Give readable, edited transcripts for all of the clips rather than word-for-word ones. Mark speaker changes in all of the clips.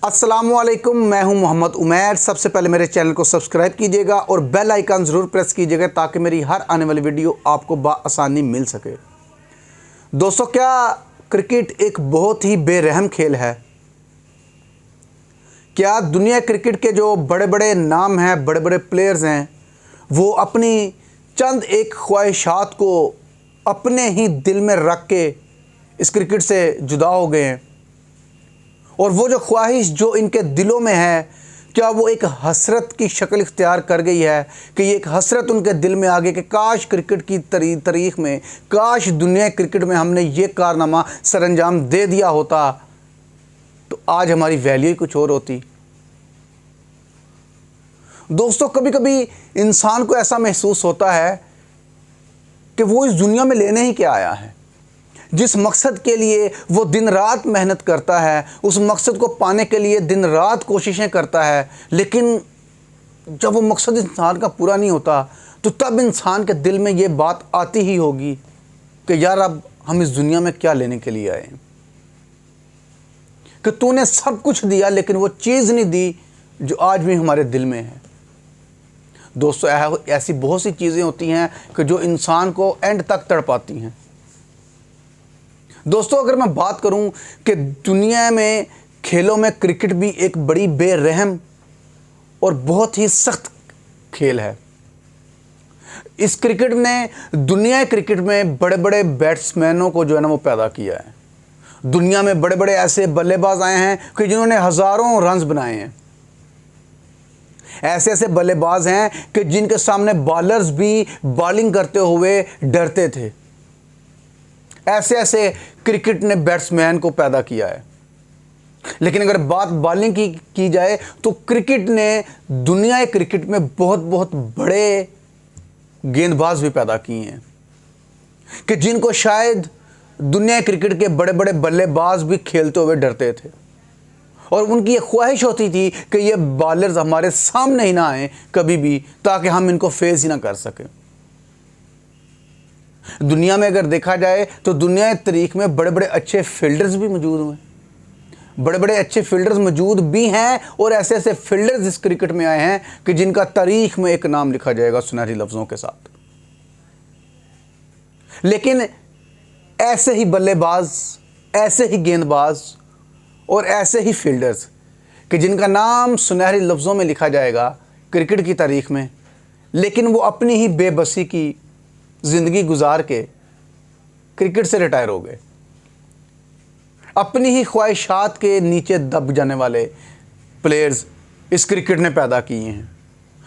Speaker 1: अस्सलामुअलैकुम, मैं हूं मोहम्मद उमैर। सबसे पहले मेरे चैनल को सब्सक्राइब कीजिएगा और बेल आइकन ज़रूर प्रेस कीजिएगा ताकि मेरी हर आने वाली वीडियो आपको बआसानी मिल सके। दोस्तों, क्या क्रिकेट एक बहुत ही बेरहम खेल है? क्या दुनिया क्रिकेट के जो बड़े बड़े नाम हैं, बड़े बड़े प्लेयर्स हैं, वो अपनी चंद एक ख्वाहिशात को अपने ही दिल में रख के इस क्रिकेट से जुदा हो गए हैं? और वो जो ख्वाहिश जो इनके दिलों में है, क्या वो एक हसरत की शक्ल इख्तियार कर गई है कि ये एक हसरत उनके दिल में आ गई कि काश क्रिकेट की तारीख में, काश दुनिया क्रिकेट में हमने ये कारनामा सरअंजाम दे दिया होता तो आज हमारी वैल्यू ही कुछ और होती। दोस्तों, कभी कभी इंसान को ऐसा महसूस होता है कि वो इस दुनिया में लेने ही क्या आया है। जिस मकसद के लिए वो दिन रात मेहनत करता है, उस मकसद को पाने के लिए दिन रात कोशिशें करता है, लेकिन जब वो मकसद इंसान का पूरा नहीं होता तो तब इंसान के दिल में ये बात आती ही होगी कि यार, अब हम इस दुनिया में क्या लेने के लिए आए हैं? कि तूने सब कुछ दिया लेकिन वो चीज़ नहीं दी जो आज भी हमारे दिल में है। दोस्तों, ऐसी बहुत सी चीज़ें होती हैं कि जो इंसान को एंड तक तड़पाती हैं। दोस्तों, अगर मैं बात करूं कि दुनिया में खेलों में क्रिकेट भी एक बड़ी बेरहम और बहुत ही सख्त खेल है। इस क्रिकेट ने दुनिया क्रिकेट में बड़े बड़े बैट्समैनों को जो है ना वो पैदा किया है। दुनिया में बड़े बड़े ऐसे बल्लेबाज आए हैं कि जिन्होंने हज़ारों रन्स बनाए हैं। ऐसे ऐसे बल्लेबाज हैं कि जिनके सामने बॉलर्स भी बॉलिंग करते हुए डरते थे। ऐसे ऐसे क्रिकेट ने बैट्समैन को पैदा किया है। लेकिन अगर बात बॉलिंग की जाए तो क्रिकेट ने दुनिया क्रिकेट में बहुत बहुत बड़े गेंदबाज भी पैदा किए हैं कि जिनको शायद दुनिया क्रिकेट के बड़े बड़े बल्लेबाज भी खेलते हुए डरते थे और उनकी ये ख्वाहिश होती थी कि ये बॉलर्स हमारे सामने ही ना आए कभी भी, ताकि हम इनको फेस ही ना कर सकें। दुनिया में अगर देखा जाए तो दुनिया की तारीख में बड़े बड़े अच्छे फील्डर्स भी मौजूद हुए, बड़े बड़े अच्छे फील्डर्स मौजूद भी हैं और ऐसे ऐसे फील्डर्स इस क्रिकेट में आए हैं कि जिनका तारीख में एक नाम लिखा जाएगा सुनहरी लफ्ज़ों के साथ। लेकिन ऐसे ही बल्लेबाज, ऐसे ही गेंदबाज और ऐसे ही फील्डर्स कि जिनका नाम सुनहरी लफ्ज़ों में लिखा जाएगा क्रिकेट की तारीख में, लेकिन वो अपनी ही बेबसी की ज़िंदगी गुजार के क्रिकेट से रिटायर हो गए। अपनी ही ख्वाहिशात के नीचे दब जाने वाले प्लेयर्स इस क्रिकेट ने पैदा किए हैं।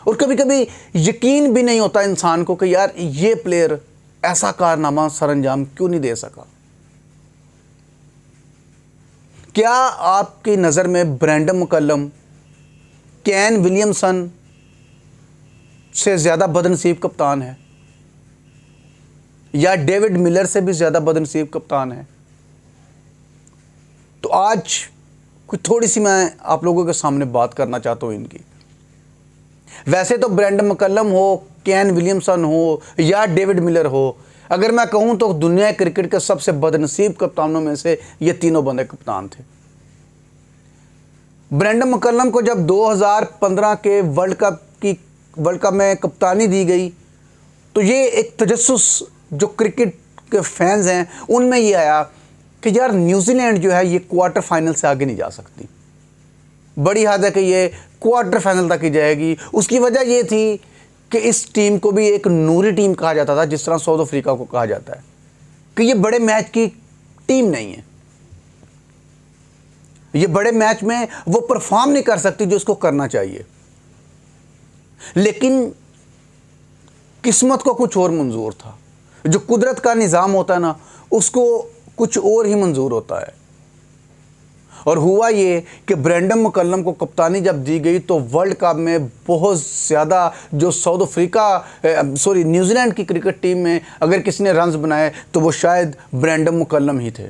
Speaker 1: और कभी कभी यकीन भी नहीं होता इंसान को कि यार, ये प्लेयर ऐसा कारनामा सरअंजाम क्यों नहीं दे सका। क्या आपकी नज़र में ब्रेंडन मैकलम, केन विलियमसन से ज़्यादा बदनसीब कप्तान है या डेविड मिलर से भी ज़्यादा बदनसीब कप्तान है? तो आज कुछ थोड़ी सी मैं आप लोगों के सामने बात करना चाहता हूँ इनकी। वैसे तो ब्रेंडन मैकलम हो, केन विलियमसन हो या डेविड मिलर हो, अगर मैं कहूँ तो दुनिया क्रिकेट के सबसे बदनसीब कप्तानों में से ये तीनों बंदे कप्तान थे। ब्रेंडन मैकलम को जब 2015 के वर्ल्ड कप में कप्तानी दी गई तो ये एक तजस्सुस जो क्रिकेट के फैंस हैं उनमें ये आया कि यार, न्यूजीलैंड जो है ये क्वार्टर फाइनल से आगे नहीं जा सकती। बड़ी हद है कि ये क्वार्टर फाइनल तक ही जाएगी। उसकी वजह ये थी कि इस टीम को भी एक नूरी टीम कहा जाता था, जिस तरह साउथ अफ्रीका को कहा जाता है कि ये बड़े मैच की टीम नहीं है। ये बड़े मैच में वो परफॉर्म नहीं कर सकती जो उसको करना चाहिए। लेकिन किस्मत को कुछ और मंजूर था। जो कुदरत का निज़ाम होता है ना, उसको कुछ और ही मंजूर होता है। और हुआ ये कि ब्रेंडन मैकलम को कप्तानी जब दी गई तो वर्ल्ड कप में बहुत ज़्यादा जो न्यूजीलैंड की क्रिकेट टीम में अगर किसी ने रन्स बनाए तो वो शायद ब्रेंडन मैकलम ही थे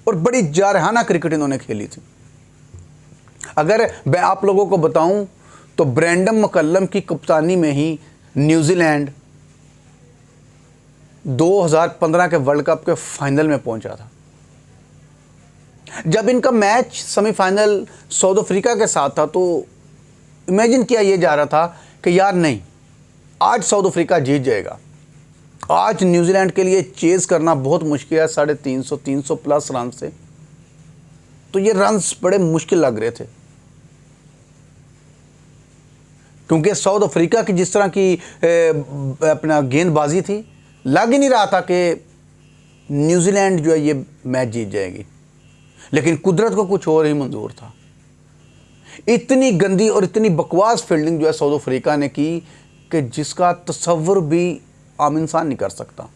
Speaker 1: और बड़ी जारहाना क्रिकेट इन्होंने खेली थी। अगर मैं आप लोगों को बताऊं तो ब्रेंडन मैकलम की कप्तानी में ही न्यूजीलैंड 2015 के वर्ल्ड कप के फाइनल में पहुंचा था। जब इनका मैच सेमीफाइनल साउथ अफ्रीका के साथ था तो इमेजिन किया ये जा रहा था कि यार नहीं, आज साउथ अफ्रीका जीत जाएगा, आज न्यूजीलैंड के लिए चेज करना बहुत मुश्किल है 350 प्लस रन से, तो ये रन्स बड़े मुश्किल लग रहे थे क्योंकि साउथ अफ्रीका की जिस तरह की अपना गेंदबाजी थी, लग ही नहीं रहा था कि न्यूजीलैंड जो है ये मैच जीत जाएगी। लेकिन कुदरत को कुछ और ही मंजूर था। इतनी गंदी और इतनी बकवास फील्डिंग जो है साउथ अफ्रीका ने की कि जिसका तसव्वुर भी आम इंसान नहीं कर सकता।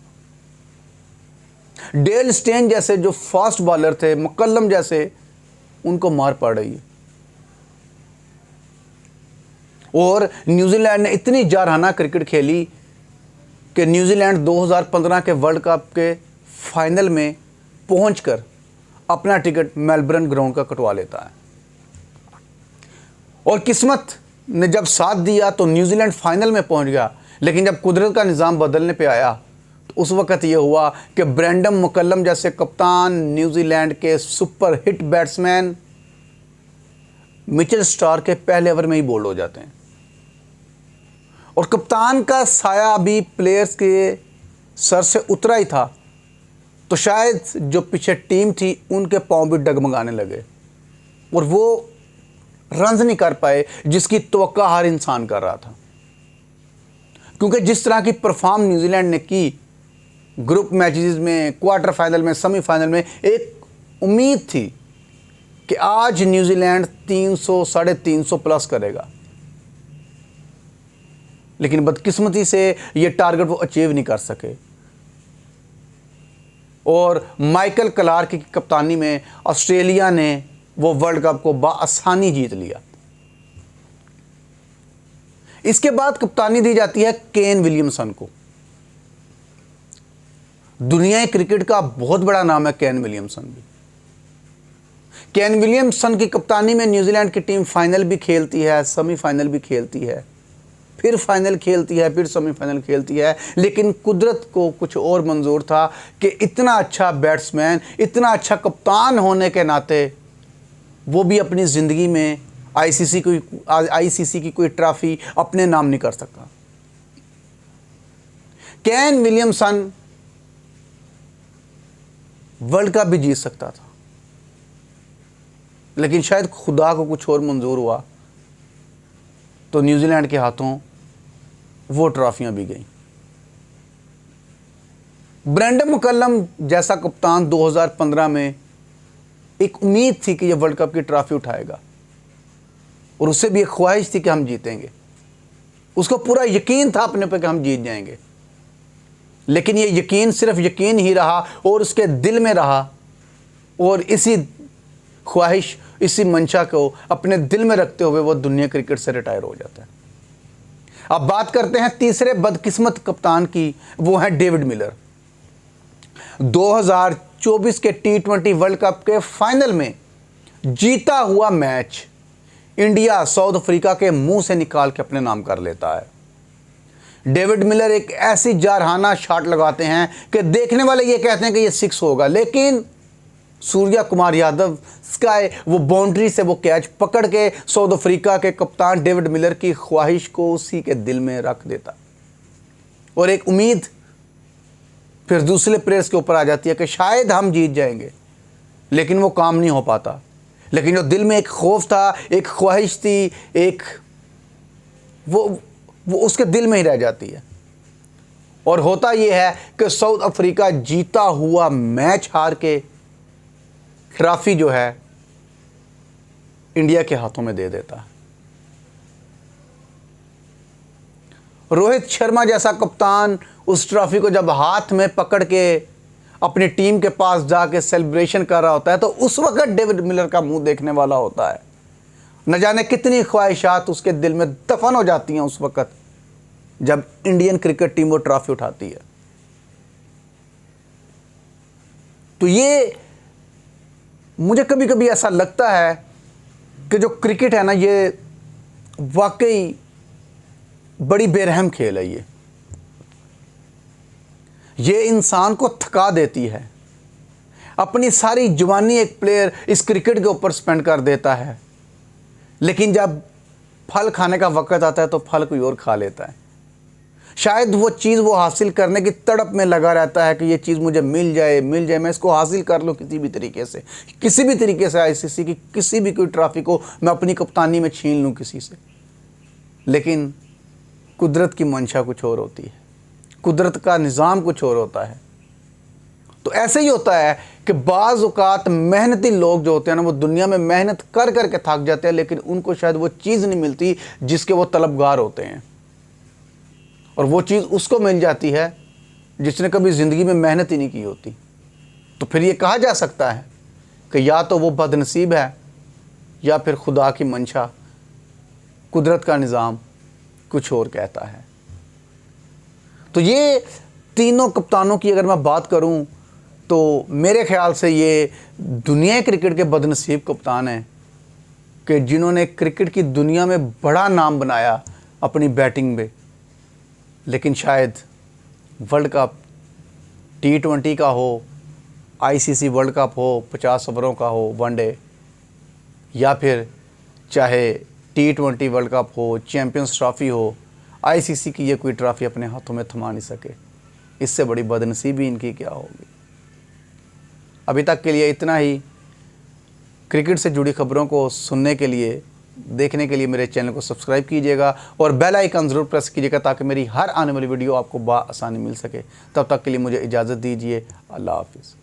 Speaker 1: डेल स्टेन जैसे जो फास्ट बॉलर थे, मकल्लम जैसे, उनको मार पड़ रही है। और न्यूजीलैंड ने इतनी जारहाना क्रिकेट खेली कि न्यूजीलैंड 2015 के वर्ल्ड कप के फाइनल में पहुंचकर अपना टिकट मेलबर्न ग्राउंड का कटवा लेता है। और किस्मत ने जब साथ दिया तो न्यूजीलैंड फाइनल में पहुंच गया। लेकिन जब कुदरत का निज़ाम बदलने पे आया तो उस वक़्त ये हुआ कि ब्रेंडम मकल्लम जैसे कप्तान, न्यूजीलैंड के super hit batsman Mitchell Starc के पहले ओवर में ही बोल्ड हो जाते हैं। और कप्तान का साया भी प्लेयर्स के सर से उतरा ही था तो शायद जो पीछे टीम थी उनके पांव भी डगमगाने लगे और वो रन्स नहीं कर पाए जिसकी तवक्का हर इंसान कर रहा था। क्योंकि जिस तरह की परफॉर्म न्यूजीलैंड ने की ग्रुप मैचेस में, क्वार्टर फाइनल में, सेमीफाइनल में, एक उम्मीद थी कि आज न्यूजीलैंड 300 350 प्लस करेगा। लेकिन बदकिस्मती से ये टारगेट वो अचीव नहीं कर सके और माइकल क्लार्क की कप्तानी में ऑस्ट्रेलिया ने वो वर्ल्ड कप को बआसानी जीत लिया। इसके बाद कप्तानी दी जाती है केन विलियमसन को। दुनिया क्रिकेट का बहुत बड़ा नाम है केन विलियमसन भी। केन विलियमसन की कप्तानी में न्यूजीलैंड की टीम फाइनल भी खेलती है, सेमीफाइनल भी खेलती है, फिर फाइनल खेलती है, फिर सेमीफाइनल खेलती है। लेकिन कुदरत को कुछ और मंजूर था कि इतना अच्छा बैट्समैन, इतना अच्छा कप्तान होने के नाते वो भी अपनी ज़िंदगी में आईसीसी की कोई ट्रॉफी अपने नाम नहीं कर सकता। केन विलियमसन वर्ल्ड कप भी जीत सकता था लेकिन शायद खुदा को कुछ और मंजूर हुआ तो न्यूजीलैंड के हाथों वो ट्रॉफियां भी गईं। ब्रेंडम मकल्लम जैसा कप्तान 2015 में एक उम्मीद थी कि यह वर्ल्ड कप की ट्रॉफी उठाएगा और उससे भी एक ख्वाहिश थी कि हम जीतेंगे। उसको पूरा यकीन था अपने पे कि हम जीत जाएंगे। लेकिन ये यकीन सिर्फ यकीन ही रहा और उसके दिल में रहा और इसी ख्वाहिश, इसी मंशा को अपने दिल में रखते हुए वो दुनिया क्रिकेट से रिटायर हो जाता है। अब बात करते हैं तीसरे बदकिस्मत कप्तान की, वो है डेविड मिलर। 2024 के T20 वर्ल्ड कप के फाइनल में जीता हुआ मैच इंडिया साउथ अफ्रीका के मुंह से निकाल के अपने नाम कर लेता है। डेविड मिलर एक ऐसी जारहाना शॉट लगाते हैं कि देखने वाले ये कहते हैं कि ये 6 होगा, लेकिन सूर्या कुमार यादव स्काई वो बाउंड्री से वो कैच पकड़ के साउथ अफ्रीका के कप्तान डेविड मिलर की ख्वाहिश को उसी के दिल में रख देता और एक उम्मीद फिर दूसरे प्लेयर्स के ऊपर आ जाती है कि शायद हम जीत जाएंगे, लेकिन वो काम नहीं हो पाता। लेकिन जो दिल में एक खौफ था, एक ख्वाहिश थी, एक वो उसके दिल में ही रह जाती है। और होता ये है कि साउथ अफ्रीका जीता हुआ मैच हार के ट्रॉफी जो है इंडिया के हाथों में दे देता है। रोहित शर्मा जैसा कप्तान उस ट्रॉफी को जब हाथ में पकड़ के अपनी टीम के पास जाके सेलिब्रेशन कर रहा होता है तो उस वक्त डेविड मिलर का मुंह देखने वाला होता है। न जाने कितनी ख्वाहिशात उसके दिल में दफन हो जाती हैं उस वक्त जब इंडियन क्रिकेट टीम वो ट्रॉफी उठाती है। तो ये मुझे कभी कभी ऐसा लगता है कि जो क्रिकेट है ना, ये वाकई बड़ी बेरहम खेल है। ये इंसान को थका देती है। अपनी सारी जवानी एक प्लेयर इस क्रिकेट के ऊपर स्पेंड कर देता है, लेकिन जब फल खाने का वक्त आता है तो फल कोई और खा लेता है। शायद वो चीज़ वो हासिल करने की तड़प में लगा रहता है कि ये चीज़ मुझे मिल जाए, मैं इसको हासिल कर लूँ किसी भी तरीके से आईसीसी की किसी भी कोई ट्रॉफी को मैं अपनी कप्तानी में छीन लूँ किसी से। लेकिन कुदरत की मंशा कुछ और होती है, कुदरत का निज़ाम कुछ और होता है। तो ऐसे ही होता है कि बाज़ औक़ात मेहनती लोग जो होते हैं ना, वो दुनिया में मेहनत कर कर के थक जाते हैं, लेकिन उनको शायद वो चीज़ नहीं मिलती जिसके वो तलबगार होते हैं। और वो चीज़ उसको मिल जाती है जिसने कभी ज़िंदगी में मेहनत ही नहीं की होती। तो फिर ये कहा जा सकता है कि या तो वो बदनसीब है या फिर खुदा की मंशा, कुदरत का निज़ाम कुछ और कहता है। तो ये तीनों कप्तानों की अगर मैं बात करूं तो मेरे ख्याल से ये दुनिया क्रिकेट के बदनसीब कप्तान हैं कि जिन्होंने क्रिकेट की दुनिया में बड़ा नाम बनाया अपनी बैटिंग में, लेकिन शायद वर्ल्ड कप T20 का हो, आईसीसी वर्ल्ड कप हो 50 ओवरों का हो वनडे, या फिर चाहे T20 वर्ल्ड कप हो, चैम्पियंस ट्रॉफ़ी हो, आईसीसी की ये कोई ट्रॉफ़ी अपने हाथों में थमा नहीं सके। इससे बड़ी बदनसीबी इनकी क्या होगी। अभी तक के लिए इतना ही। क्रिकेट से जुड़ी खबरों को सुनने के लिए, देखने के लिए मेरे चैनल को सब्सक्राइब कीजिएगा और बेल आइकन ज़रूर प्रेस कीजिएगा ताकि मेरी हर आने वाली वीडियो आपको बआसानी मिल सके। तब तक के लिए मुझे इजाज़त दीजिए। अल्लाह हाफ़िज़।